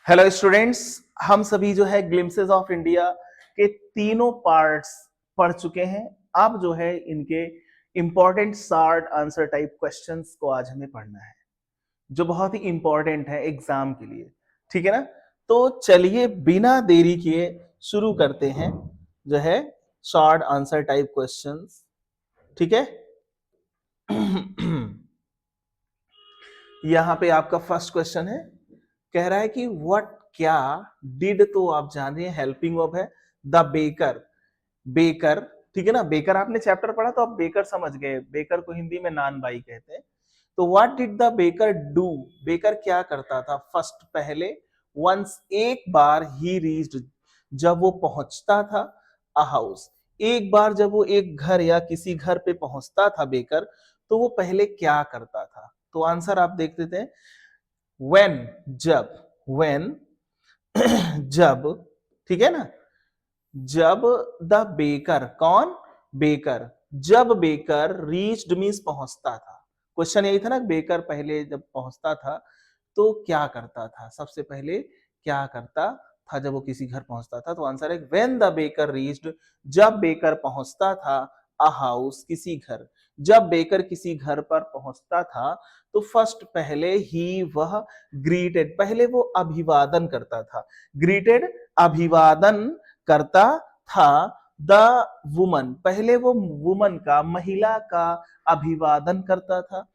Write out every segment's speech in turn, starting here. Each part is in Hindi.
हेलो स्टूडेंट्स, हम सभी जो है ग्लिम्सेस ऑफ इंडिया के तीनों पार्ट्स पढ़ चुके हैं। अब जो है इनके important short answer type questions को आज हमें पढ़ना है, जो बहुत ही इंपॉर्टेंट है एग्जाम के लिए। ठीक है ना? तो चलिए बिना देरी किए शुरू करते हैं जो है शॉर्ट आंसर टाइप क्वेश्चंस। ठीक है। यहां पे आपका फर्स्ट क्वेश्चन है, कह रहा है कि व्हाट क्या डिड, तो आप जान रहे हैं हेल्पिंग वर्ब है द बेकर। बेकर, ठीक है ना? बेकर आपने चैप्टर पढ़ा तो आप बेकर समझ गए, बेकर को हिंदी में नान बाई कहते हैं। तो what did the baker do, baker क्या करता था? फर्स्ट पहले, वंस एक बार, ही रीच्ड जब वो पहुंचता था, अ हाउस एक बार जब वो एक घर या किसी घर पे पहुंचता था बेकर, तो वो पहले क्या करता था? तो आंसर आप देख लेते हैं। व्हेन, जब, व्हेन जब, ठीक है ना? जब द बेकर, कौन? बेकर, जब बेकर रीच्ड मीन्स पहुंचता था। क्वेश्चन यही था ना, बेकर पहले जब पहुंचता था तो क्या करता था? सबसे पहले क्या करता था जब वो किसी घर पहुंचता था? तो आंसर है व्हेन द बेकर रीच्ड, जब बेकर पहुंचता था, अ हाउस, किसी घर। जब बेकर किसी घर पर पहुंचता था तो फर्स्ट पहले ही वह ग्रीटेड, पहले वो अभिवादन करता था। ग्रीटेड, अभिवादन करता था। द वुमन, पहले वो वुमन का, महिला का अभिवादन करता था।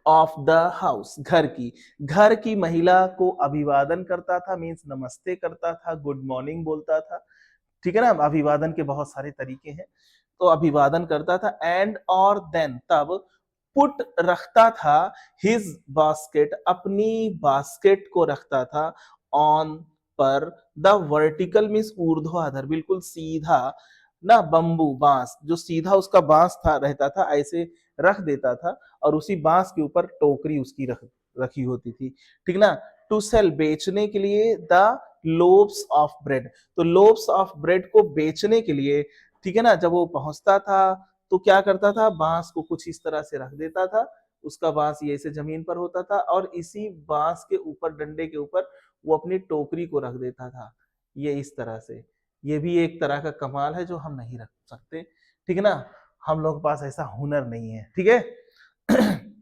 ऑफ द हाउस, घर की महिला को अभिवादन करता था, मीन्स नमस्ते करता था, गुड मॉर्निंग बोलता था। ठीक है ना? अभिवादन के बहुत सारे तरीके हैं, तो अभिवादन करता था। एंड और देन, तब पुट रखता था, हिज बास्केट, अपनी बास्केट को रखता था, ऑन पर, द वर्टिकल मीन्स ऊर्ध्वाधर, बिल्कुल सीधा ना, बंबू, बांस, जो सीधा उसका बांस था रहता था, ऐसे रख देता था और उसी बांस के ऊपर टोकरी उसकी रखी होती थी। ठीक ना? टू सेल, बेचने के लिए, द लोब्स ऑफ ब्रेड, तो लोब्स ऑफ ब्रेड को बेचने के लिए, ठीक है ना, जब वो पहुंचता था तो क्या करता था? बांस को कुछ इस तरह से रख देता था, उसका बांस ये से जमीन पर होता था और इसी बांस के ऊपर, डंडे के ऊपर वो अपनी टोकरी को रख देता था, ये इस तरह से। ये भी एक तरह का कमाल है जो हम नहीं रख सकते। ठीक है ना? हम लोग के पास ऐसा हुनर नहीं है। ठीक है?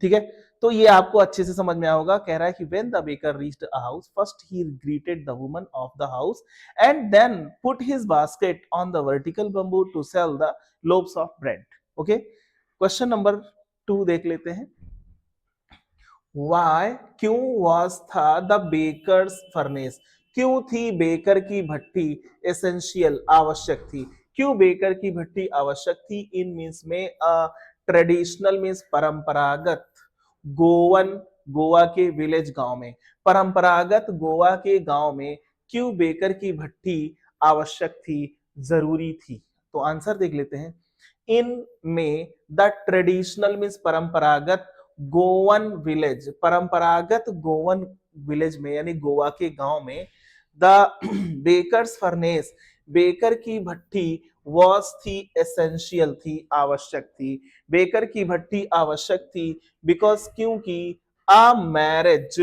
ठीक है। तो ये आपको अच्छे से समझ में आया होगा। कह रहा है कि when the baker reached a house, first he greeted the woman of the house and then put his basket on the vertical bamboo to sell the loaves of bread. Okay, question number 2 देख लेते हैं। वाई, क्यों, वॉज था, द बेकर्स फर्नेस, क्यों थी बेकर की भट्टी, एसेंशियल, आवश्यक थी। क्यों बेकर की भट्टी आवश्यक थी? इन मीन्स में ट्रेडिशनल मीन्स परंपरागत, गोवन, गोवा के विलेज, गांव में, परंपरागत गोवा के गांव में क्यों बेकर की भट्टी आवश्यक थी, जरूरी थी? तो आंसर देख लेते हैं। इन में द ट्रेडिशनल मीन्स परंपरागत, गोवन विलेज, परंपरागत गोवन विलेज में यानी गोवा के गांव में, द बेकर्स फर्नेस, बेकर की भट्टी, वॉज थी, एसेंशियल थी, आवश्यक थी। बेकर की भट्टी आवश्यक थी बिकॉज, क्योंकि, अ मैरिज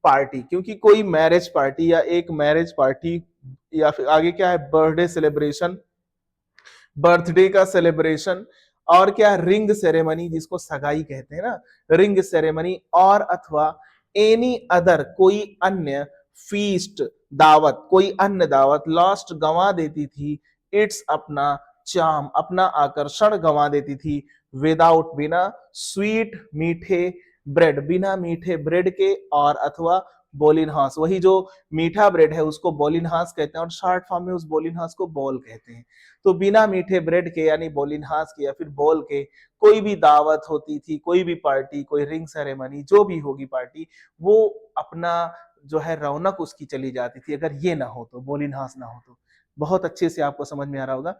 पार्टी, क्योंकि कोई मैरिज पार्टी या एक मैरिज पार्टी, या फिर आगे क्या है, बर्थडे सेलिब्रेशन, बर्थडे का सेलिब्रेशन, और क्या, रिंग सेरेमनी, जिसको सगाई कहते हैं ना, रिंग सेरेमनी, और अथवा एनी अदर, कोई अन्य, फीस्ट, दावत, कोई अन्य दावत, लॉस्ट, गंवा देती थी, इट्स, अपना, चार्म, अपना आकर्षण गंवा देती थी, विदाउट, बिना, स्वीट, मीठे, ब्रेड, बिना मीठे ब्रेड के, और अथवा बोलिनहास, वही जो मीठा ब्रेड है उसको बोलिनहास कहते हैं और शॉर्ट फॉर्म में उस बोलिनहास को बॉल कहते हैं। तो बिना मीठे ब्रेड के यानी बोलिनहास के या फिर बॉल के कोई भी दावत होती थी, कोई भी पार्टी, कोई रिंग सेरेमनी, जो भी होगी पार्टी, वो अपना जो है रौनक उसकी चली जाती थी, अगर ये ना हो तो, बोलिनहास ना हो तो। बहुत अच्छे से आपको समझ में आ रहा होगा।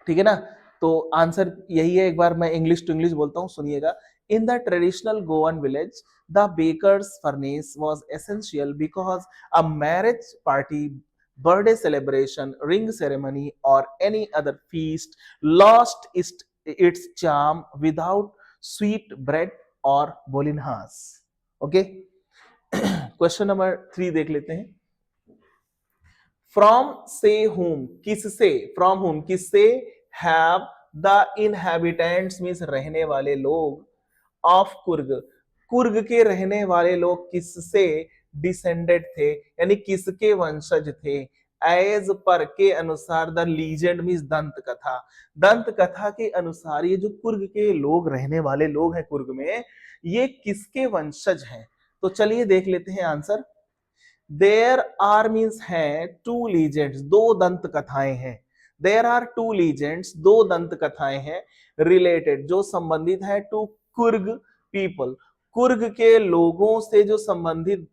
ठीक है ना? तो आंसर यही है। एक बार मैं इंग्लिश टू इंग्लिश बोलता हूं, सुनिएगा। In the traditional Goan village, the baker's furnace was essential because a marriage party, birthday celebration, ring ceremony, or any other feast lost its charm without sweet bread or bolinhas. Okay. Question number 3 देख लेते हैं। फ्रॉम से whom, किससे, फ्रॉम whom किससे, हैव द इनहेबिटेंट्स मीन्स रहने वाले लोग, ऑफ कुर्ग, कुर्ग के रहने वाले लोग किससे डिसेंडेड थे, यानी किसके वंशज थे, एज पर के अनुसार, द लीजेंड मीन्स दंत कथा, दंत कथा के अनुसार ये जो कुर्ग के लोग रहने वाले लोग हैं कुर्ग में, ये किसके वंशज हैं। तो चलिए देख लेते हैं आंसर। देयर आर मीन्स है टू लीजेंड्स, दो दंत कथाएं हैं। देयर आर टू लीजेंड्स, दो दंत कथाएं हैं, रिलेटेड जो संबंधित है, टू कुर्ग पीपल, कुर्ग के लोगों से जो संबंधित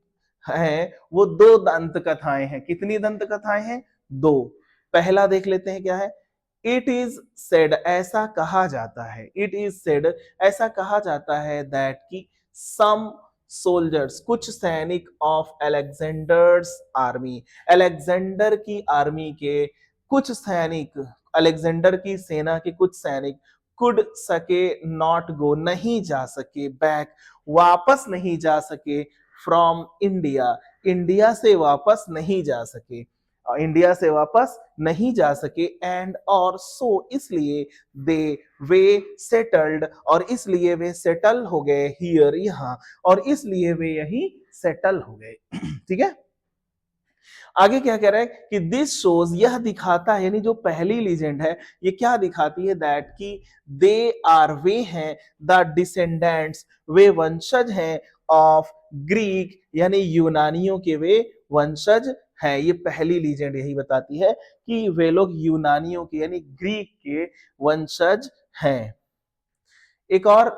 है, वो दो दंत कथाएं हैं। कितनी दंत कथाएं हैं? दो। पहला देख लेते हैं क्या है। इट इज सेड, ऐसा कहा जाता है, इट इज सेड ऐसा कहा जाता है, दैट की सम सोल्जर्स, कुछ सैनिक ऑफ अलेक्जेंडर्स आर्मी, अलेक्जेंडर की आर्मी के कुछ सैनिक, अलेक्जेंडर की सेना के कुछ सैनिक, कुड सके नॉट गो, नहीं जा सके, बैक वापस नहीं जा सके, फ्रॉम इंडिया, इंडिया से वापस नहीं जा सके, इंडिया से वापस नहीं जा सके, एंड और सो इसलिए, दे वे सेटल्ड, और इसलिए वे सेटल हो गए, हियर यहां, और इसलिए वे यही सेटल हो गए। ठीक है, आगे क्या कह रहा है कि दिस शोज, यह दिखाता है, यानी जो पहली लीजेंड है ये क्या दिखाती है, दैट की दे आर, वे हैं, द डिसेंडेंट्स, वे वंशज हैं, ऑफ ग्रीक, यानी यूनानियों के वे वंशज हैं। ये पहली लीजेंड यही बताती है कि वे लोग यूनानियों के यानी ग्रीक के वंशज हैं। एक और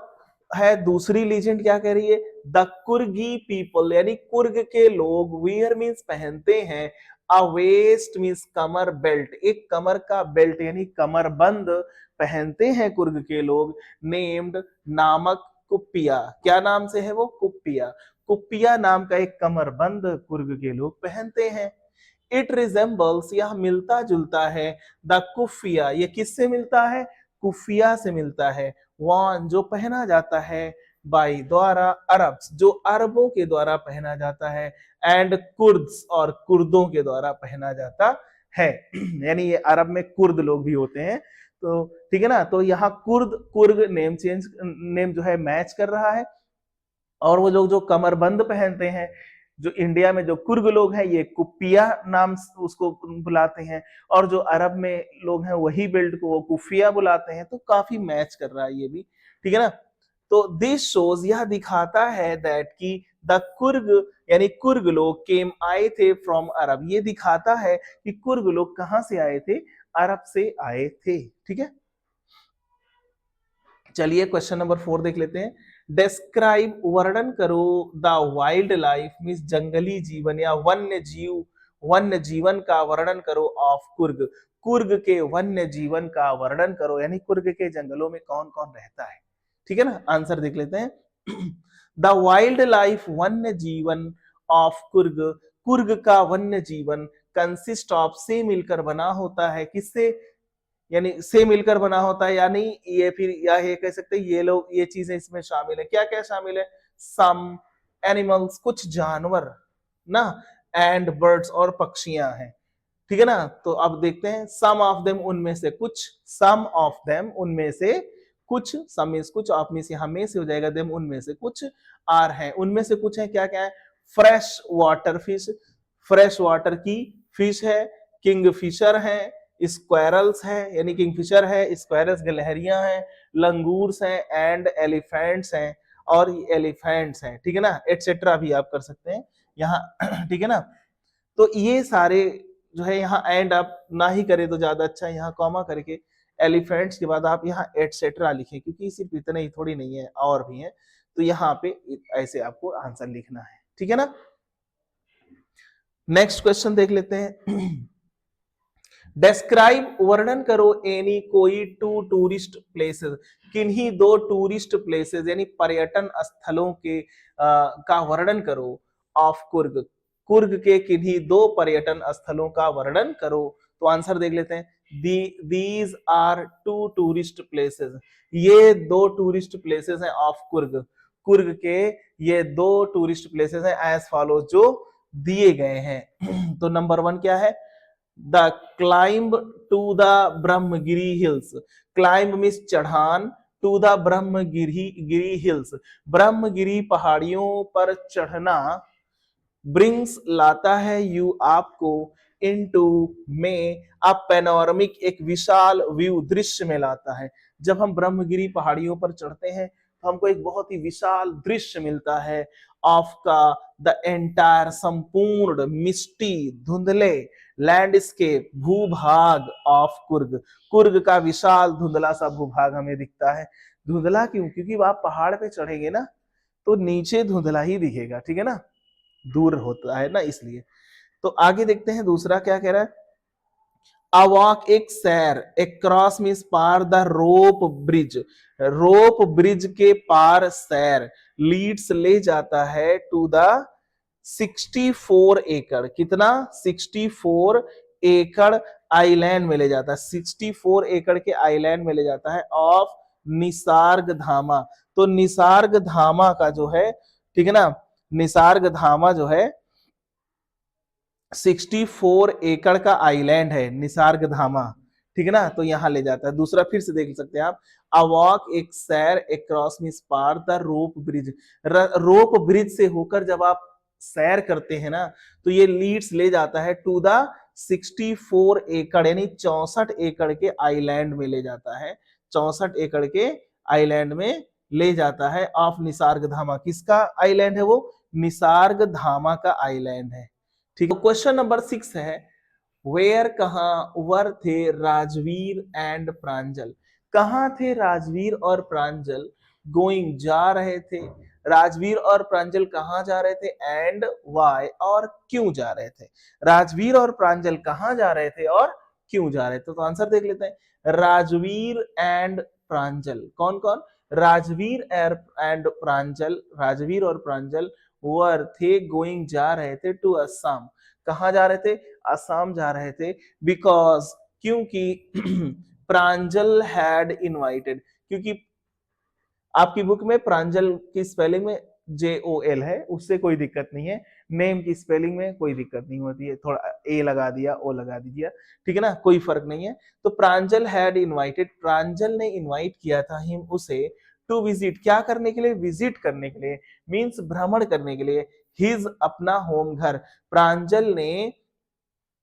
है दूसरी लीजेंड, क्या कह रही है, द कुर्गी पीपल, यानी कुर्ग के लोग, वियर मीन्स पहनते हैं, अ वेस्ट मीन्स कमर बेल्ट, एक कमर का बेल्ट यानी कमर बंद पहनते हैं कुर्ग के लोग, नेम्ड नामक कुप्पिया, क्या नाम से है वो, कुप्पिया, कुप्पिया नाम का एक कमर बंद कुर्ग के लोग पहनते हैं। इट रिजेंबल्स, यह मिलता जुलता है, द कुफिया, ये किससे मिलता है, कुफिया से मिलता है, वन जो पहना जाता है, बाई द्वारा, अरब्स जो अरबों के द्वारा पहना जाता है, एंड कुर्द्स और कुर्दों के द्वारा पहना जाता है। यानी ये अरब में कुर्द लोग भी होते हैं, तो ठीक है ना, तो यहाँ Kurd Coorg name change, name जो है मैच कर रहा है, और वो लोग जो कमरबंद पहनते हैं, जो इंडिया में जो कुर्ग लोग हैं ये कुपिया नाम उसको बुलाते हैं, और जो अरब में लोग हैं वही बेल्ट को वो कुफिया बुलाते हैं, तो काफी मैच कर रहा है ये भी, ठीक है ना। तो दिस शोज, यह दिखाता है, दैट की द कुर्ग, यानी कुर्ग लोग केम आए थे फ्रॉम अरब, ये दिखाता है कि कुर्ग लोग कहां से आए थे, अरब से आए थे। ठीक है, चलिए क्वेश्चन नंबर 4 देख लेते हैं। डिस्क्राइब, वर्णन करो, द वाइल्ड लाइफ मीन्स जंगली जीवन या वन्य जीव, वन्य जीवन का वर्णन करो, ऑफ कुर्ग, कुर्ग के वन्य जीवन का वर्णन करो, यानी कुर्ग के जंगलों में कौन कौन रहता है। ठीक है ना, आंसर देख लेते हैं। द वाइल्ड लाइफ, वन्य जीवन, ऑफ कुर्ग, कुर्ग का वन्य जीवन, कंसिस्ट ऑफ, से मिलकर बना होता है, किससे, यानी से मिलकर बना होता है, यानी ये फिर या ये कह सकते हैं ये लोग, ये चीजें इसमें शामिल है, क्या क्या शामिल है, सम एनिमल्स, कुछ जानवर ना, एंड बर्ड्स और पक्षियां हैं। ठीक है ना, तो अब देखते हैं, सम ऑफ देम, उनमें से कुछ, सम ऑफ देम, उनमें से कुछ, सम इज कुछ, ऑफ में से हमें से हो जाएगा, देम उनमें से कुछ, आर है, उनमें से कुछ है, क्या क्या है, fresh water fish, fresh water की फिश है, किंग फिशर है, स्क्वायरल्स है, यानी किंगफिशर है, स्क्वायरल्स गिलहरियां हैं, लंगूर्स हैं, एंड एलिफेंट्स हैं, और एलिफेंट्स हैं। ठीक है ना, एटसेट्रा भी आप कर सकते हैं यहाँ। ठीक है ना, तो ये सारे जो है यहाँ एंड आप ना ही करें तो ज्यादा अच्छा है, यहाँ कॉमा करके एलिफेंट्स के बाद आप यहाँ एटसेट्रा लिखें, क्योंकि सिर्फ इतने ही थोड़ी नहीं है, और भी है, तो यहाँ पे ऐसे आपको आंसर लिखना है। ठीक है ना, नेक्स्ट क्वेश्चन देख लेते हैं। डिस्क्राइब, वर्णन करो, एनी कोई टू टूरिस्ट प्लेसेस, किन्हीं दो टूरिस्ट प्लेसेस यानी पर्यटन स्थलों के का वर्णन करो, ऑफ कुर्ग, कुर्ग के किन्हीं दो पर्यटन स्थलों का वर्णन करो। तो आंसर देख लेते हैं, these are two tourist places, ये दो टूरिस्ट प्लेसेस हैं ऑफ कुर्ग, कुर्ग के ये 2 टूरिस्ट प्लेसेस हैं एज फॉलोज जो दिए गए हैं। तो नंबर 1 क्या है? The climb to the Brahmagiri hills. Climb means चढ़ान, to the Brahmagiri hills, Brahmagiri पहाड़ियों पर चढ़ना, ब्रिंग्स लाता है यू आपको, इनटू में अ पैनोरमिक एक विशाल व्यू दृश्य में लाता है। जब हम ब्रह्मगिरी पहाड़ियों पर चढ़ते हैं तो हमको एक बहुत ही विशाल दृश्य मिलता है ऑफ का द एंटायर संपूर्ण मिस्टी धुंधले लैंडस्केप भूभाग ऑफ कुर्ग। कुर्ग का विशाल धुंधला सा भूभाग हमें दिखता है। धुंधला क्यों? क्योंकि आप पहाड़ पे चढ़ेंगे ना तो नीचे धुंधला ही दिखेगा, ठीक है ना, दूर होता है ना, इसलिए। तो आगे देखते हैं दूसरा क्या कह रहा है। अ वॉक एक सैर, अक्रॉस मींस पार the rope bridge, rope bridge के पार सैर, लीड्स ले जाता है टू द 64 एकड़, कितना? 64 एकड़ आइलैंड में ले जाता है, 64 एकड़ के आइलैंड में ले जाता है ऑफ निसार्ग धामा। तो निसार्ग धामा का जो है, ठीक है ना, निसार्ग धामा जो है 64 एकड़ का आइलैंड है निसार्ग धामा, ठीक है ना, तो यहां ले जाता है। दूसरा फिर से देख सकते हैं आप, अ वॉक एक सैर अक्रॉस मींस पार the rope bridge, rope bridge से होकर जब आप सैर करते हैं ना तो ये लीड्स ले जाता है टू द 64 एकड़ यानी 64 एकड़ के आइलैंड में ले जाता है, 64 एकड़ के आइलैंड में ले जाता है ऑफ निसार्ग धामा। किसका आइलैंड है वो? निसार्ग धामा का आइलैंड है, ठीक है। क्वेश्चन नंबर 6 है, वेयर कहां वर थे राजवीर एंड प्रांजल, कहां थे राजवीर और प्रांजल, गोइंग जा रहे थे, राजवीर और प्रांजल कहां जा रहे थे, एंड वाई और क्यों जा रहे थे। राजवीर और प्रांजल कहां जा रहे थे और क्यों जा रहे थे, तो आंसर देख लेते हैं। राजवीर एंड प्रांजल, कौन कौन? राजवीर एंड प्रांजल, राजवीर और प्रांजल वर थे गोइंग जा रहे थे टू असम, कहां जा रहे थे? असम जा रहे थे। बिकॉज, क्योंकि प्रांजल हैड इनवाइटेड, क्योंकि आपकी बुक में प्रांजल की स्पेलिंग में JOL है, उससे कोई दिक्कत नहीं है। नेम की स्पेलिंग में कोई दिक्कत नहीं होती है, थोड़ा A लगा दिया, O लगा दीजिए, ठीक है ना, कोई फर्क नहीं है। तो प्रांजल हैड इनवाइटेड, प्रांजल ने इनवाइट किया था हिम उसे, टू विजिट, क्या करने के लिए? विजिट करने के लिए, मींस भ्रमण करने के लिए, हिज अपना होम घर। प्रांजल ने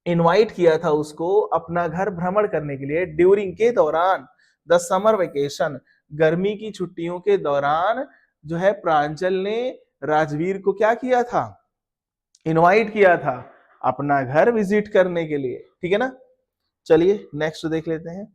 इनवाइट किया था उसको अपना घर भ्रमण करने के लिए, ड्यूरिंग के दौरान, द समर वेकेशन, गर्मी की छुट्टियों के दौरान जो है प्रांजल ने राजवीर को क्या किया था? इनवाइट किया था अपना घर विजिट करने के लिए, ठीक है ना। चलिए नेक्स्ट देख लेते हैं।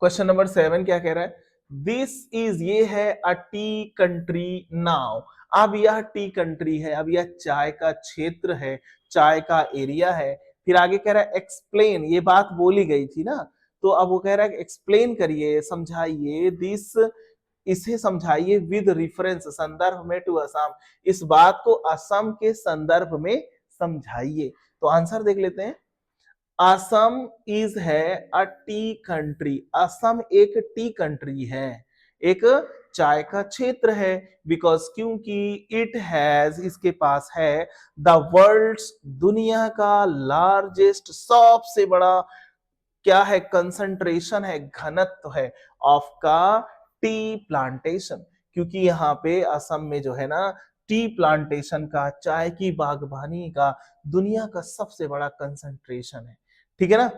क्वेश्चन नंबर 7 क्या कह रहा है? दिस इज, ये है अ टी कंट्री नाउ, अब यह टी कंट्री है, अब यह चाय का क्षेत्र है, चाय का एरिया है। फिर आगे कह रहा है एक्सप्लेन, ये बात बोली गई थी ना, तो अब वो कह रहा है एक्सप्लेन करिए, समझाइए, दिस, इसे समझाइए विद रिफरेंस, संदर्भ में, टू असम, इस बात को असम के संदर्भ में समझाइए। तो आंसर देख लेते हैं। असम इज है अ टी कंट्री, असम एक टी कंट्री है, एक चाय का क्षेत्र है। बिकॉज, क्योंकि इट हैज, इसके पास है, द वर्ल्ड्स, दुनिया का लार्जेस्ट, सबसे बड़ा क्या है? कंसंट्रेशन है, घनत्व है ऑफ का टी प्लांटेशन, क्योंकि यहाँ पे असम में जो है ना टी प्लांटेशन का, चाय की बागवानी का दुनिया का सबसे बड़ा कंसंट्रेशन है, ठीक है ना।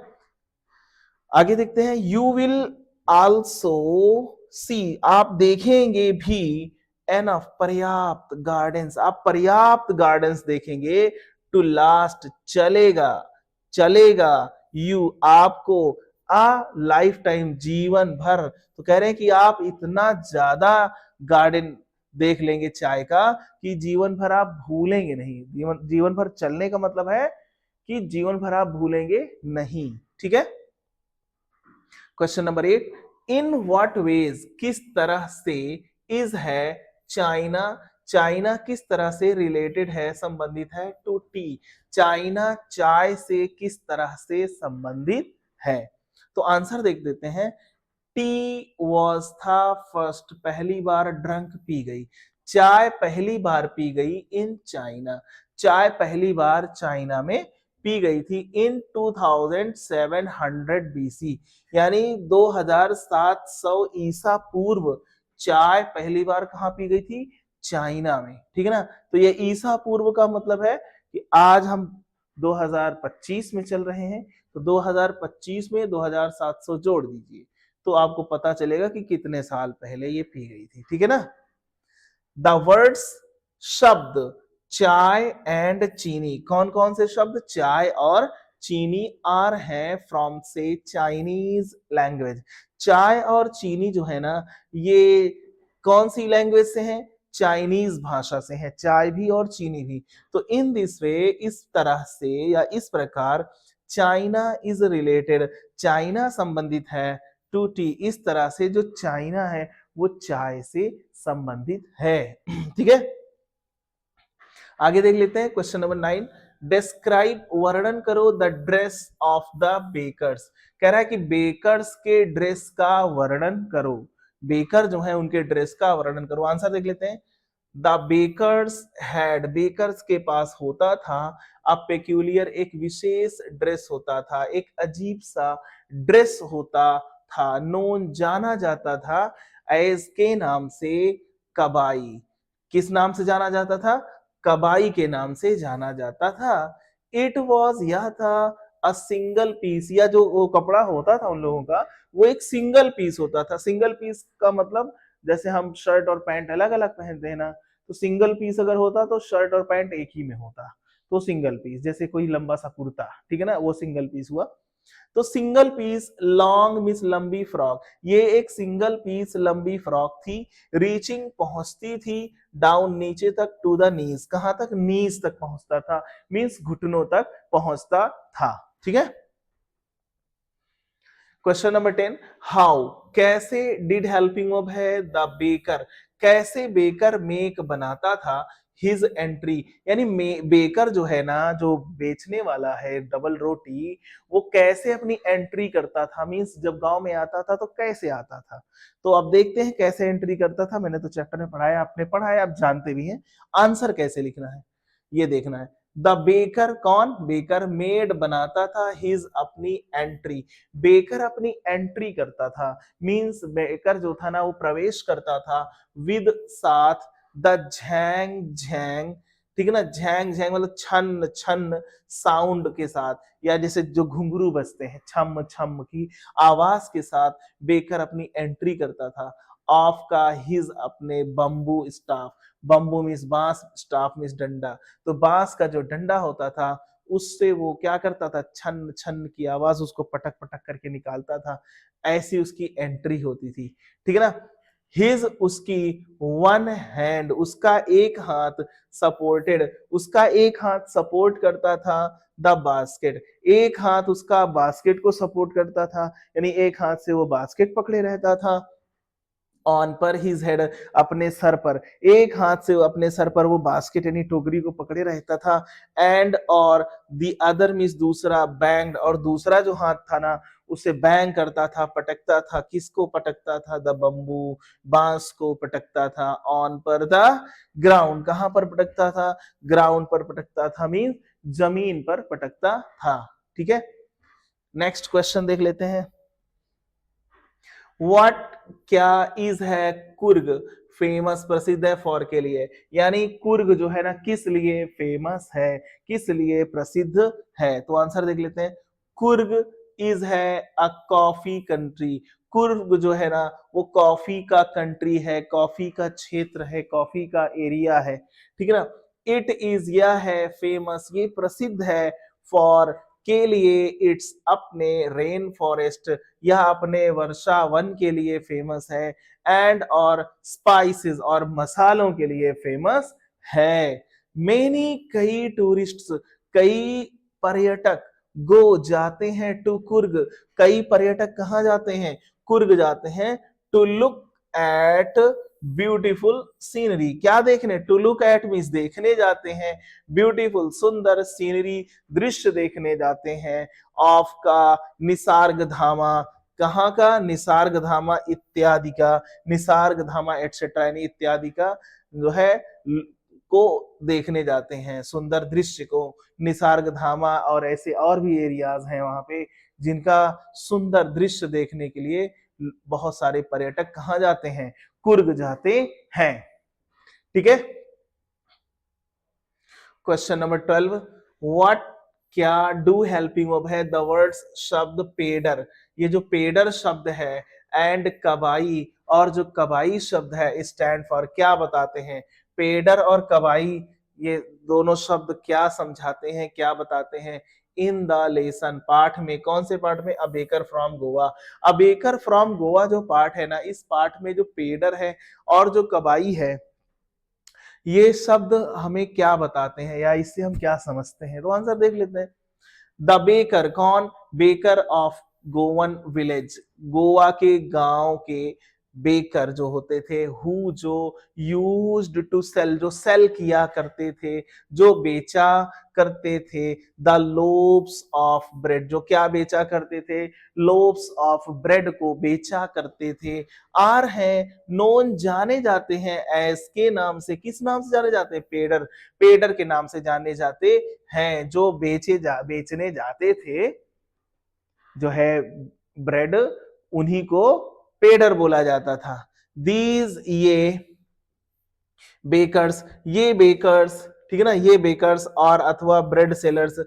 आगे देखते हैं। यू विल आल्सो सी, आप देखेंगे भी, एनफ, पर्याप्त, गार्डन्स, आप पर्याप्त गार्डन्स देखेंगे, टू लास्ट, चलेगा, चलेगा, यू, आपको, आ लाइफ टाइम, जीवन भर। तो कह रहे हैं कि आप इतना ज्यादा गार्डन देख लेंगे चाय का कि जीवन भर आप भूलेंगे नहीं। जीवन भर चलने का मतलब है कि जीवन भर आप भूलेंगे नहीं, ठीक है। Question number 8, in what ways, किस तरह से, इज है चाइना, चाइना किस तरह से रिलेटेड है, संबंधित है, टू टी, चाइना चाय से किस तरह से संबंधित है। तो आंसर देख देते हैं। टी वॉज था फर्स्ट, पहली बार ड्रंक पी गई, चाय पहली बार पी गई इन चाइना, चाय पहली बार चाइना में पी गई थी इन 2700 बीसी, यानी 2700 ईसा पूर्व चाय पहली बार कहां पी गई थी, चाइना में, ठीक है ना। तो ये ईसा पूर्व का मतलब है कि आज हम 2025 में चल रहे हैं, तो 2025 में 2700 जोड़ दीजिए तो आपको पता चलेगा कि कितने साल पहले ये पी गई थी, ठीक है ना। द वर्ड्स, शब्द चाय एंड चीनी, कौन कौन से शब्द चाय और चीनी आर है फ्रॉम से चाइनीज लैंग्वेज, चाय और चीनी जो है ना ये कौन सी लैंग्वेज से है, चाइनीज भाषा से है, चाय भी और चीनी भी। तो इन दिस वे, इस तरह से या इस प्रकार चाइना इज रिलेटेड, चाइना संबंधित है टू टी, इस तरह से जो चाइना है वो चाय से संबंधित है, ठीक है। आगे देख लेते हैं क्वेश्चन नंबर 9, डिस्क्राइब, वर्णन करो the dress of the bakers, कह रहा है कि बेकर्स के ड्रेस का वर्णन करो, बेकर जो है उनके ड्रेस का वर्णन करो। आंसर देख लेते हैं, द बेकर्स हैड, बेकर्स के पास होता था, अ पेक्यूलियर, एक विशेष ड्रेस होता था, एक अजीब सा ड्रेस होता था, नोन जाना जाता था, एज के नाम से, कबाई, किस नाम से जाना जाता था, कबाई के नाम से जाना जाता था। इट वॉज, यह था, अ सिंगल पीस, या जो वो कपड़ा होता था उन लोगों का वो एक सिंगल पीस होता था। सिंगल पीस का मतलब जैसे हम शर्ट और पैंट अलग अलग पहनते हैं ना, तो सिंगल पीस अगर होता तो शर्ट और पैंट एक ही में होता, तो सिंगल पीस, जैसे कोई लंबा सा कुर्ता, ठीक है ना, वो सिंगल पीस हुआ। तो सिंगल पीस लॉन्ग मीन्स लंबी फ्रॉक, ये एक सिंगल पीस लंबी फ्रॉक थी, रीचिंग पहुंचती थी, डाउन नीचे तक, टू द नीज, कहां तक, नीज तक पहुंचता था, मीन्स घुटनों तक पहुंचता था, ठीक है। क्वेश्चन नंबर 10, हाउ, कैसे, डिड हेल्पिंग वर्ब है द बेकर, कैसे बेकर मेक बनाता था हिज एंट्री, यानी बेकर जो है ना, जो बेचने वाला है डबल रोटी, वो कैसे अपनी एंट्री करता था, मींस जब गांव में आता था तो कैसे आता था। तो अब देखते हैं कैसे एंट्री करता था, मैंने तो चैप्टर में पढ़ाया, आपने पढ़ा है, आप जानते भी हैं। आंसर कैसे लिखना है ये देखना है। द बेकर, कौन, बेकर मेड बनाता था हिज, अपनी एंट्री, बेकर अपनी एंट्री करता था, मींस बेकर जो था ना वो प्रवेश करता था, विद, साथ, द झैंग झैंग, ठीक है ना, झैंग झैंग मतलब छन छन साउंड के साथ, या जैसे जो घुंघरू बजते हैं छम छम की आवाज के साथ बेकर अपनी एंट्री करता था। ऑफ का, हिज अपने, बम्बू स्टाफ, बम्बू मीन्स बांस, स्टाफ मीन्स डंडा, तो बांस का जो डंडा होता था उससे वो क्या करता था, छन छन की आवाज उसको पटक पटक करके निकालता था, ऐसी उसकी एंट्री होती थी, ठीक है ना। हिज, उसकी, वन हैंड, उसका एक हाथ, सपोर्टेड, उसका एक हाथ सपोर्ट करता था, द बास्केट, एक हाथ उसका बास्केट को सपोर्ट करता था, यानी एक हाथ से वो बास्केट पकड़े रहता था। ऑन पर, हिज हेड, अपने सर पर, एक हाथ से अपने सर पर वो बास्केट यानी टोकरी को पकड़े रहता था। एंड और दी अदर मीन्स दूसरा, बैंग्ड, और दूसरा जो हाथ था ना उसे बैंग करता था, पटकता था, किसको पटकता था, द बम्बू, बांस को पटकता था। ऑन पर, द ग्राउंड, कहां पर पटकता था, ग्राउंड पर पटकता था, मीन जमीन पर पटकता था, ठीक है। नेक्स्ट क्वेश्चन देख लेते हैं। व्हाट, क्या, इज है, कुर्ग, फेमस, प्रसिद्ध है, फॉर के लिए, यानी कुर्ग जो है ना किस लिए फेमस है, किस लिए प्रसिद्ध है। तो आंसर देख लेते हैं, कुर्ग इज है अ कॉफी कंट्री, कुर्ग जो है ना वो कॉफी का कंट्री है, कॉफी का क्षेत्र है, कॉफी का एरिया है, ठीक है ना। इट इज, यह है, फेमस, ये प्रसिद्ध है, फॉर, के लिए, इट्स, अपने, रेन फॉरेस्ट, यह अपने वर्षा वन के लिए फेमस है, एंड और स्पाइसेस, और मसालों के लिए फेमस है। मेनी, कई टूरिस्ट्स, कई पर्यटक, गो, जाते हैं, टू कुर्ग, कई पर्यटक कहां जाते हैं, कुर्ग जाते हैं, to look at beautiful scenery, क्या देखने, टू लुक एट मीन्स देखने जाते हैं, ब्यूटीफुल, सुंदर, सीनरी, दृश्य देखने जाते हैं, ऑफ का, निसर्ग धामा, कहाँ का? निसर्गधामा इत्यादि का, निसर्गधामा एटसेट्रा यानी इत्यादि का जो है को देखने जाते हैं, सुंदर दृश्य को। निसर्गधामा और ऐसे और भी एरियाज हैं वहां पे जिनका सुंदर दृश्य देखने के लिए बहुत सारे पर्यटक कहाँ जाते हैं? कुर्ग जाते हैं। ठीक है। क्वेश्चन नंबर 12, व्हाट क्या डू हेल्पिंग वर्ब है? द वर्ड्स शब्द पेडर, ये जो पेडर शब्द है एंड कबाई, और जो कबाई शब्द है स्टैंड फॉर क्या बताते हैं? पेडर और कबाई ये दोनों शब्द क्या समझाते हैं, क्या बताते हैं? इन द लेसन, पाठ में। कौन से पाठ में? A baker from Goa. A baker from Goa जो पाठ है ना, इस पाठ में जो पेडर है और जो कबाई है, ये शब्द हमें क्या बताते हैं या इससे हम क्या समझते हैं? तो आंसर देख लेते हैं। द बेकर, कौन? Baker of Goan village, Goa के गांव के बेकर जो होते थे, हु जो यूज्ड टू सेल, जो सेल किया करते थे, जो बेचा करते थे, द लोव्स ऑफ ब्रेड, जो क्या बेचा करते थे? लोव्स ऑफ ब्रेड को बेचा करते थे। आर हैं नोन, जाने जाते हैं, एस के नाम से। किस नाम से जाने जाते हैं? पेडर, पेडर के नाम से जाने जाते हैं। जो बेचने जाते थे जो है ब्रेड, उन्हीं को पेडर बोला जाता था। दीज, ये बेकर्स, ये बेकर्स, ठीक है ना, ये बेकर्स और अथवा ब्रेड सेलर्स,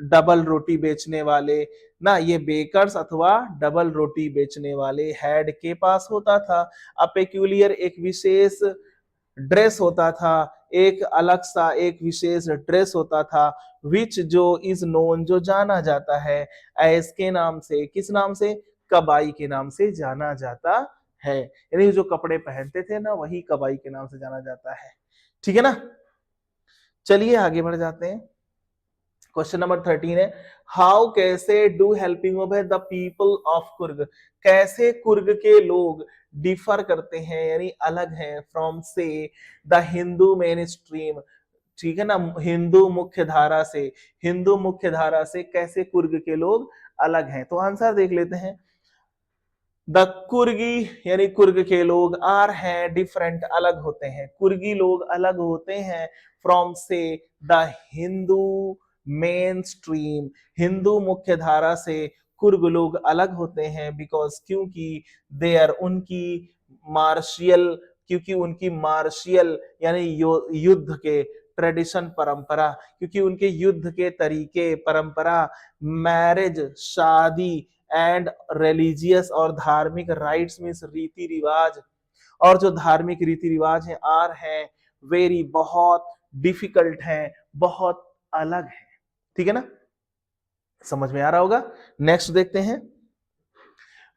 डबल रोटी बेचने वाले ना, ये बेकर्स अथवा डबल रोटी बेचने वाले, हैड के पास होता था, अ पेक्यूलियर एक विशेष ड्रेस होता था, एक अलग सा एक विशेष ड्रेस होता था, विच जो इज नोन जो जाना जाता है, एस के नाम से। किस नाम से? कबाई के नाम से जाना जाता है। यानी जो कपड़े पहनते थे ना, वही कबाई के नाम से जाना जाता है। ठीक है ना। चलिए आगे बढ़ जाते हैं। क्वेश्चन नंबर 13 है, हाउ कैसे डू हेल्पिंग वर्ब है? द पीपल ऑफ कुर्ग, कैसे कुर्ग के लोग डिफर करते हैं यानी अलग हैं फ्रॉम से द हिंदू मेन स्ट्रीम, ठीक है ना, हिंदू मुख्य धारा से। हिंदू मुख्य धारा से कैसे कुर्ग के लोग अलग हैं? तो आंसर देख लेते हैं। द कुर्गी यानी कुर्ग के लोग आर हैं डिफरेंट, अलग होते हैं, कुर्गी लोग अलग होते हैं फ्रॉम से the Hindu main stream, Hindu मुख्य धारा से कुर्ग लोग अलग होते हैं, बिकॉज क्योंकि दे आर उनकी मार्शियल, क्योंकि उनकी मार्शियल यानी युद्ध के ट्रेडिशन परंपरा, क्योंकि उनके युद्ध के तरीके परंपरा, मैरिज शादी एंड रिलीजियस और धार्मिक राइट्स मीन्स रीति रिवाज, और जो धार्मिक रीति रिवाज हैं आर हैं वेरी बहुत डिफिकल्ट हैं, बहुत अलग है। ठीक है ना, समझ में आ रहा होगा। नेक्स्ट देखते हैं।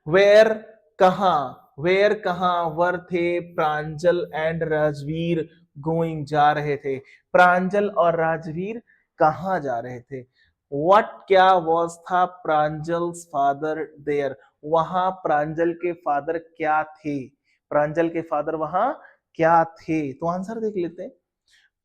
वेयर, कहा, वेयर कहा वर थे प्रांजल एंड राजवीर गोइंग, जा रहे थे, प्रांजल और राजवीर कहा जा रहे थे? व्हाट क्या वॉज था प्रांजल्स फादर देयर, वहां प्रांजल के फादर क्या थे? प्रांजल के फादर वहां क्या थे? तो आंसर देख लेते हैं।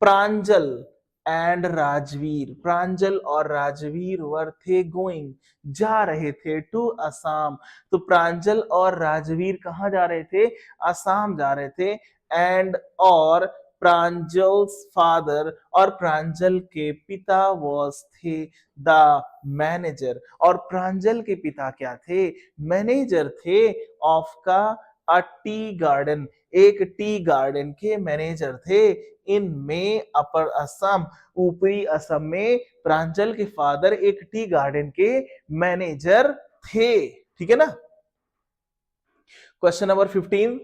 प्रांजल एंड राजवीर, प्रांजल और राजवीर वर थे गोइंग, जा रहे थे टू असम। तो प्रांजल और राजवीर कहां जा रहे थे? असम जा रहे थे। एंड और प्रांजल्स फादर, और प्रांजल के पिता वॉज थे द मैनेजर, और प्रांजल के पिता क्या थे? मैनेजर थे ऑफ का अ टी गार्डन, एक टी गार्डन के मैनेजर थे। इन में अपर असम, ऊपरी असम में प्रांजल के फादर एक टी गार्डन के मैनेजर थे। ठीक है ना। क्वेश्चन नंबर 15,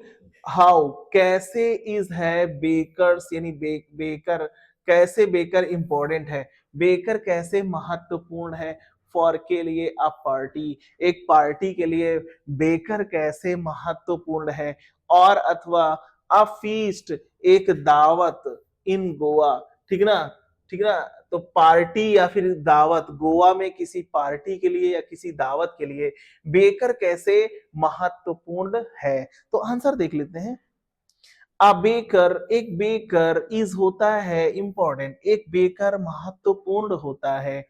हाउ कैसे इज है बेकर्स यानी बेकर, कैसे बेकर इंपॉर्टेंट है? बेकर कैसे महत्वपूर्ण है फॉर के लिए? अ पार्टी, एक पार्टी के लिए बेकर कैसे महत्वपूर्ण है? और अथवा अ फीस्ट, एक दावत इन गोवा, ठीक ना, ठीक ना। तो पार्टी या फिर दावत, गोवा में किसी पार्टी के लिए या किसी दावत के लिए बेकर कैसे महत्वपूर्ण है? तो आंसर देख लेते हैं। अ बेकर, एक बेकर इज होता है इंपॉर्टेंट, एक बेकर महत्वपूर्ण होता है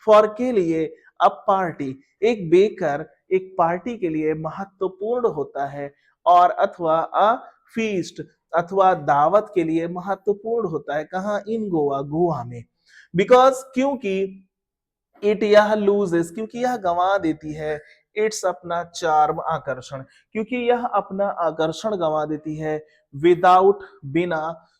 फॉर के लिए, अ पार्टी। एक बेकर एक पार्टी के लिए महत्वपूर्ण होता है, और अथवा अ फीस्ट अथवा दावत के लिए महत्वपूर्ण होता है। कहाँ? इन गोवा, गोवा में। बिकॉज क्योंकि इट यह लूजेस, क्योंकि यह गंवा देती है इट्स अपना चार्म आकर्षण, क्योंकि यह अपना आकर्षण गंवा देती है विदाउट बिना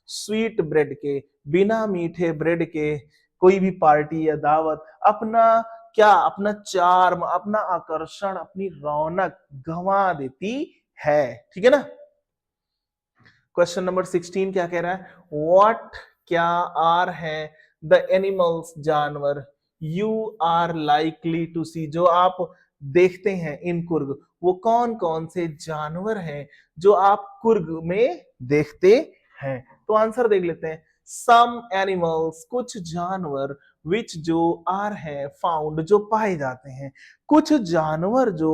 स्वीट ब्रेड के, बिना मीठे ब्रेड के कोई भी पार्टी या दावत अपना क्या, अपना चार्म, अपना आकर्षण, अपनी रौनक गंवा देती है। ठीक है ना। क्वेश्चन नंबर 16 क्या कह रहा है? व्हाट, क्या, आर है द एनिमल्स, जानवर, यू आर लाइकली टू सी, जो आप देखते हैं इन कुर्ग, वो कौन कौन से जानवर हैं जो आप कुर्ग में देखते हैं? तो आंसर देख लेते हैं। सम एनिमल्स, कुछ जानवर, विच जो आर है फाउंड, जो पाए जाते हैं। कुछ जानवर जो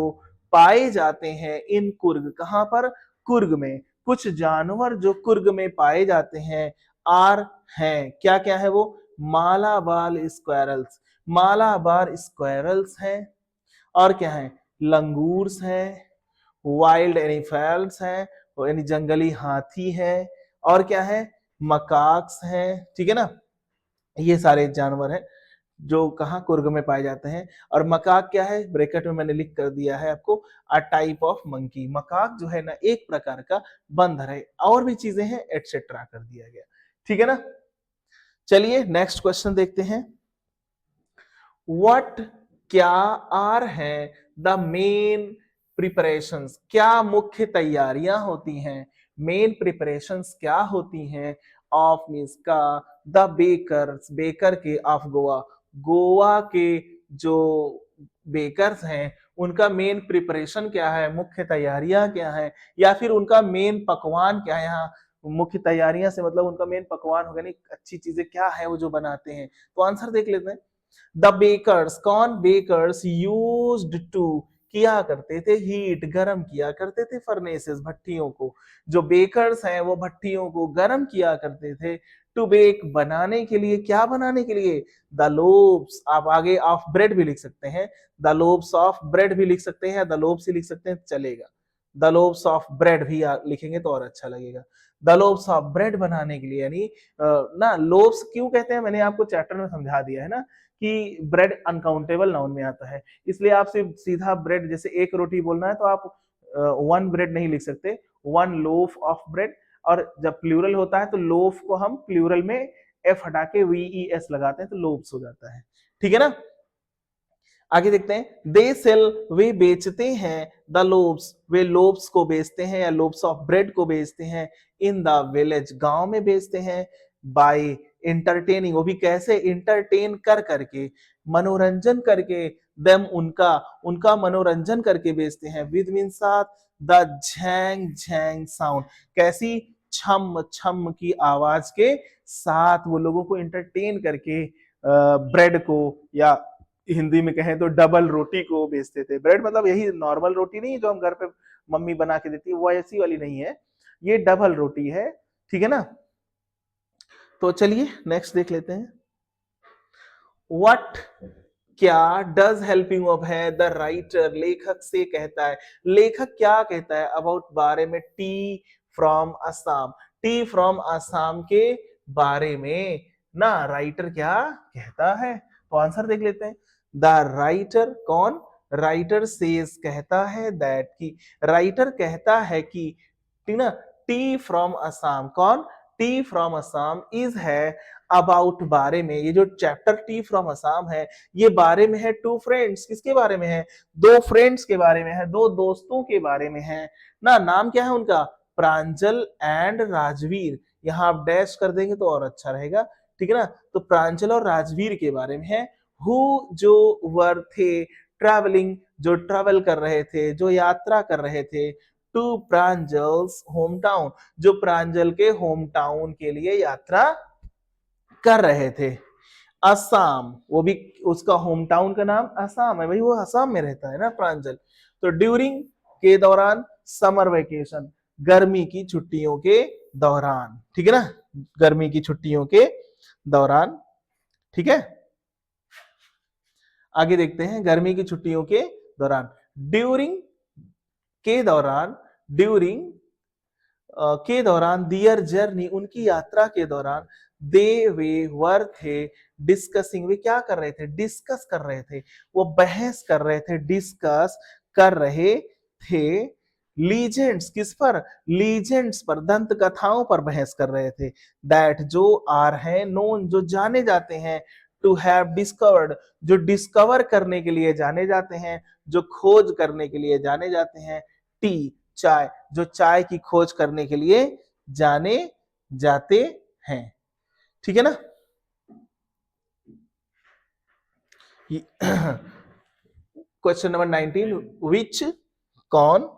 पाए जाते हैं इन कुर्ग, कहां पर? कुर्ग में। कुछ जानवर जो कुर्ग में पाए जाते हैं आर हैं, क्या क्या है वो? मालाबार स्क्वायरल्स, मालाबार स्क्वायरल्स हैं, और क्या है? लंगूर्स हैं, वाइल्ड एनिफेल्स हैं, यानी जंगली हाथी है, और क्या है? मकाक्स हैं। ठीक है ना। ये सारे जानवर हैं जो कहाँ? कुर्ग में पाए जाते हैं। और मकाक क्या है? ब्रैकेट में मैंने लिख कर दिया है आपको, a type of monkey. Macaque जो है ना एक प्रकार का बंदर है, और भी चीजें हैं एटसेट्रा कर दिया गया। ठीक है ना। चलिए नेक्स्ट क्वेश्चन देखते हैं। व्हाट, क्या, आर है द मेन प्रिपरेशंस, क्या मुख्य तैयारियां होती हैं, मेन प्रिपरेशंस क्या होती हैं ऑफ मीन्स का, द बेकर्स, बेकर के, ऑफ गोवा, गोवा के जो बेकर्स हैं उनका मेन प्रिपरेशन क्या है, मुख्य तैयारियां क्या है, या फिर उनका मेन पकवान क्या है। यहाँ मुख्य तैयारियां से मतलब उनका मेन पकवान होगा, नहीं अच्छी चीजें क्या है वो जो बनाते हैं। तो आंसर देख लेते हैं। द बेकर्स, कौन? बेकर्स यूज्ड टू, किया करते थे, हीट, गरम किया करते थे, फर्नेसेस, भट्टियों को। जो बेकर्स हैं वो भट्टियों को गरम किया करते थे, टू बेक, बनाने के लिए। क्या बनाने के लिए? द लोब्स, आप आगे ऑफ ब्रेड भी लिख सकते हैं, द लोब्स ऑफ ब्रेड भी लिख सकते हैं, द लोब्स ही लिख सकते हैं, चलेगा। द लोब्स ऑफ ब्रेड भी लिखेंगे तो और अच्छा लगेगा। द लोब्स ऑफ ब्रेड बनाने के लिए, यानी ना लोब्स क्यों कहते हैं मैंने आपको चैप्टर में समझा दिया है ना, कि ब्रेड अनकाउंटेबल नाउन में आता है, इसलिए आप सिर्फ सीधा ब्रेड, जैसे एक रोटी बोलना है तो आप वन ब्रेड नहीं लिख सकते, वन लोफ ऑफ ब्रेड। और जब प्लूरल होता है तो लोफ को हम प्लूरल में एफ हटा के वीईएस लगाते हैं तो लोब्स हो जाता है। ठीक है ना। आगे देखते हैं। दे सेल, वे बेचते हैं, द लोब्स, वे लोब्स को बेचते हैं या लोब्स ऑफ ब्रेड को बेचते हैं, इन द विलेज, गांव में बेचते हैं, बाय इंटरटेनिंग, वो भी कैसे? इंटरटेन कर करके, मनोरंजन करके, देम, उनका, उनका मनोरंजन करके बेचते हैं, विद मीन साथ, द झैंग झैंग साउंड, कैसी? छम छम की आवाज के साथ वो लोगों को इंटरटेन करके ब्रेड को, या हिंदी में कहें तो डबल रोटी को बेचते थे। ब्रेड मतलब यही नॉर्मल रोटी नहीं जो हम घर पे मम्मी बना के देती है, वो ऐसी वाली नहीं है, ये डबल रोटी है। ठीक है ना। तो चलिए नेक्स्ट देख लेते हैं। व्हाट, क्या, डज हेल्पिंग ऑफ है द राइटर, लेखक से कहता है, लेखक क्या कहता है अबाउट, बारे में, T from Assam, T from Assam के बारे में ना राइटर क्या कहता है। तो आंसर देख लेते हैं। द राइटर, कौन? राइटर सेज, कहता है, दैट की, राइटर कहता है कि, ठीक ना, टी फ्रॉम असम, कौन? टी फ्रॉम असम इज है अबाउट, बारे में, ये जो चैप्टर टी फ्रॉम असम है ये बारे में है टू फ्रेंड्स, किसके बारे में है? दो फ्रेंड्स के बारे में है, दो दोस्तों के बारे में है ना। नाम क्या है उनका? प्रांजल एंड राजवीर, यहाँ आप डैश कर देंगे तो और अच्छा रहेगा। ठीक है ना। तो प्रांजल और राजवीर के बारे में है। हु, जो वर थे, ट्रैवलिंग, जो ट्रैवल कर रहे थे, जो यात्रा कर रहे थे, टू प्रांजल्स होम टाउन, जो प्रांजल के होम टाउन के लिए यात्रा कर रहे थे। असम, वो भी उसका होम टाउन का नाम असम है भाई, वो असम में रहता है ना प्रांजल। तो ड्यूरिंग, के दौरान, समर वेकेशन, गर्मी की छुट्टियों के दौरान। ठीक है ना। गर्मी की छुट्टियों के दौरान। ठीक है। आगे देखते हैं, गर्मी की छुट्टियों के दौरान, ड्यूरिंग के दौरान, ड्यूरिंग के दौरान, दियर जर्नी, उनकी यात्रा के दौरान, दे वे वर थे डिस्कसिंग, वे क्या कर रहे थे, डिस्कस कर रहे थे, वो बहस कर रहे थे, डिस्कस कर रहे थे, लीजेंड्स, किस पर, लीजेंड्स पर, दंत कथाओं पर बहस कर रहे थे, दैट जो आर है, नोन जो जाने जाते हैं, टू हैव डिस्कवर्ड जो डिस्कवर करने के लिए जाने जाते हैं, जो खोज करने के लिए जाने जाते हैं, टी चाय जो चाय की खोज करने के लिए जाने जाते हैं, ठीक है ना। क्वेश्चन नंबर 19, विच कौन,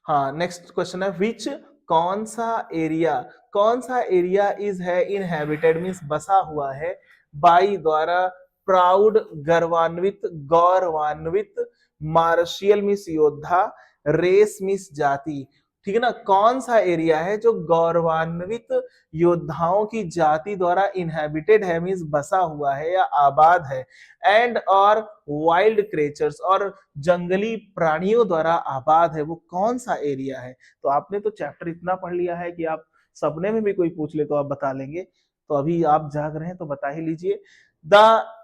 हाँ नेक्स्ट क्वेश्चन है, विच कौन सा एरिया इज है इनहेबिटेड मीन्स बसा हुआ है, बाई द्वारा, प्राउड गर्वान्वित, गौरवान्वित, मार्शियल मीन्स योद्धा, रेस मीन्स जाति, ठीक है ना, कौन सा एरिया है जो गौरवान्वित योद्धाओं की जाति द्वारा इनहेबिटेड है मीन्स बसा हुआ है या आबाद है, एंड और वाइल्ड क्रिएचर्स और जंगली प्राणियों द्वारा आबाद है, वो कौन सा एरिया है। तो आपने तो चैप्टर इतना पढ़ लिया है कि आप सपने में भी कोई पूछ ले तो आप बता लेंगे, तो अभी आप जाग रहे हैं तो बता ही लीजिए। द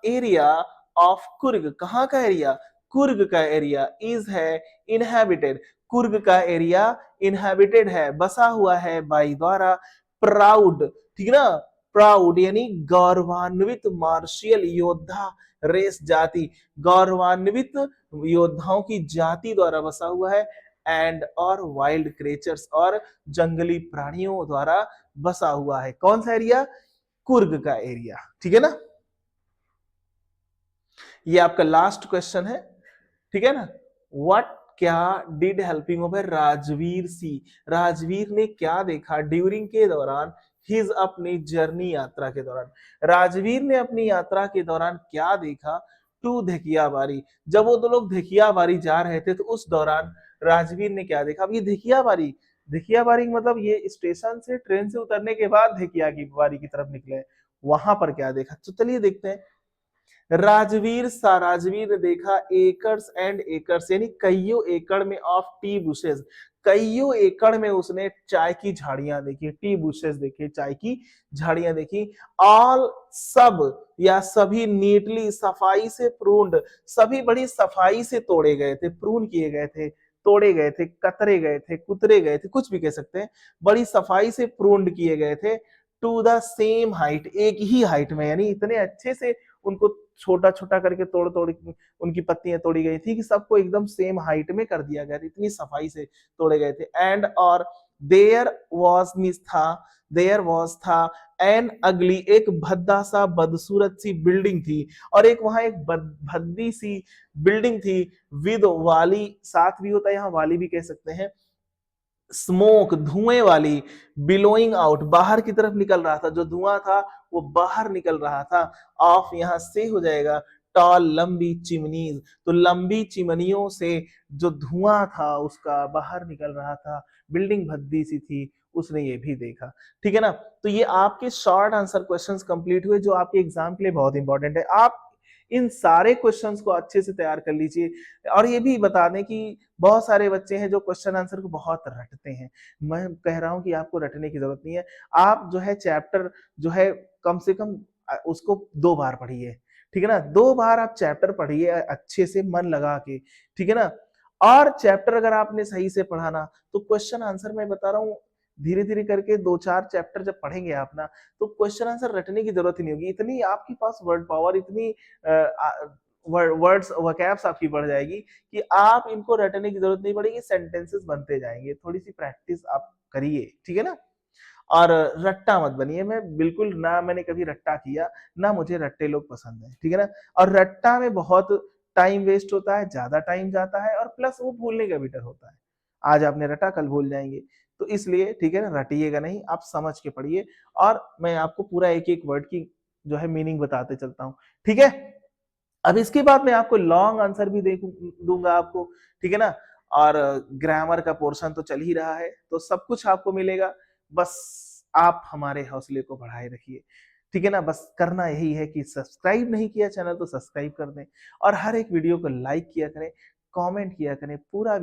एरिया ऑफ कुर्ग, कहाँ का एरिया, कुर्ग का एरिया, इज है इनहेबिटेड, कुर्ग का एरिया इनहेबिटेड है, बसा हुआ है, बाई द्वारा, प्राउड, ठीक है ना, प्राउड यानी गौरवान्वित, मार्शियल योद्धा, रेस जाति, गौरवान्वित योद्धाओं की जाति द्वारा बसा हुआ है, एंड और वाइल्ड क्रिएचर्स और जंगली प्राणियों द्वारा बसा हुआ है, कौन सा एरिया, कुर्ग का एरिया, ठीक है ना। ये आपका लास्ट क्वेश्चन है, ठीक है ना। व्हाट क्या डिड हेल्पिंग ओवर राजवीर सी, राजवीर ने क्या देखा ड्यूरिंग के दौरान, हिज अपनी जर्नी यात्रा के दौरान, राजवीर ने अपनी यात्रा के दौरान क्या देखा, टू धेकियाबारी, जब वो दो लोग धेकियाबारी जा रहे थे तो उस दौरान राजवीर ने क्या देखा। अब ये धेकियाबारी, धेकियाबारी मतलब ये स्टेशन से ट्रेन से उतरने के बाद धेकिया की बारी की तरफ निकले, वहां पर क्या देखा, तो चलिए देखते हैं। राजवीर ने देखा एकर्स एंड एकर्स यानी कईयों एकड़ में ऑफ टी बुशेस, कईयों एकड़ में उसने चाय की झाड़ियां देखी, टी बुशेस देखे, चाय की झाड़ियां देखी, ऑल सब या सभी नीटली सफाई से प्रून्ड, सभी बड़ी सफाई से तोड़े गए थे, प्रून किए गए थे, तोड़े गए थे, कतरे गए थे, कुतरे गए थे, कुछ भी कह सकते हैं, बड़ी सफाई से प्रून्ड किए गए थे, टू द सेम हाइट, एक ही हाइट में, यानी इतने अच्छे से उनको छोटा छोटा करके तोड़ तोड़ उनकी पत्तियां तोड़ी गई थी कि सबको एकदम सेम हाइट में कर दिया गया था, इतनी सफाई से तोड़े गए थे, एंड और देयर वॉज मिस था, देयर वॉज था एन अगली, एक भद्दा सा बदसूरत सी बिल्डिंग थी, और एक वहां एक भद्दी सी बिल्डिंग थी, विद वाली, साथ भी होता है यहाँ वाली भी कह सकते हैं, स्मोक धुएं वाली, बिलोइंग आउट बाहर की तरफ निकल रहा था, जो धुआं था वो बाहर निकल रहा था, ऑफ यहां से हो जाएगा, टॉल लंबी चिमनीज, तो लंबी चिमनियों से जो धुआं था उसका बाहर निकल रहा था, बिल्डिंग भद्दी सी थी, उसने ये भी देखा, ठीक है ना। तो ये आपके शॉर्ट आंसर क्वेश्चंस कंप्लीट हुए जो आपके एग्जाम के लिए बहुत इंपॉर्टेंट है। आप इन सारे क्वेश्चंस को अच्छे से तैयार कर लीजिए, और ये भी बता दें कि बहुत सारे बच्चे हैं जो क्वेश्चन आंसर को बहुत रटते हैं, मैं कह रहा हूं कि आपको रटने की जरूरत नहीं है, आप जो है चैप्टर जो है कम से कम उसको 2 बार पढ़िए, ठीक है ना, 2 बार आप चैप्टर पढ़िए अच्छे से मन लगा के, ठीक है ना। और चैप्टर अगर आपने सही से पढ़ा ना तो क्वेश्चन आंसर मैं बता रहा हूँ धीरे धीरे करके 2-4 चैप्टर जब पढ़ेंगे आप ना तो क्वेश्चन आंसर रटने की जरूरत ही नहीं होगी, इतनी आपके पास वर्ड पावर, इतनी वर्ड्स वोकैब्स आपकी बढ़ जाएगी कि आप इनको रटने की जरूरत नहीं पड़ेगी, सेंटेंसेस बनते जाएंगे, थोड़ी सी प्रैक्टिस आप करिए, ठीक है ना। और रट्टा मत बनिए, मैं बिल्कुल ना, मैंने कभी रट्टा किया ना, मुझे रट्टे लोग पसंद है, ठीक है ना। और रट्टा में बहुत टाइम वेस्ट होता है, ज्यादा टाइम जाता है, और प्लस वो भूलने का भी डर होता है, आज आपने रटा कल भूल जाएंगे, तो इसलिए ठीक है ना, रटिएगा नहीं, आप समझ के पढ़िए, और मैं आपको पूरा एक एक वर्ड की जो है मीनिंग बताते चलता हूँ, ठीक है। अब इसके बाद मैं आपको लॉन्ग आंसर भी दूंगा आपको, ठीक है ना, और ग्रामर का पोर्शन तो चल ही रहा है, तो सब कुछ आपको मिलेगा, बस आप हमारे हौसले को बढ़ाए रखिए। ठीक है ना? बस करना यही है कि सब्सक्राइब नहीं किया चैनल तो सब्सक्राइब कर दें और हर एक वीडियो को लाइक किया करें, कमेंट किया करें, पूरा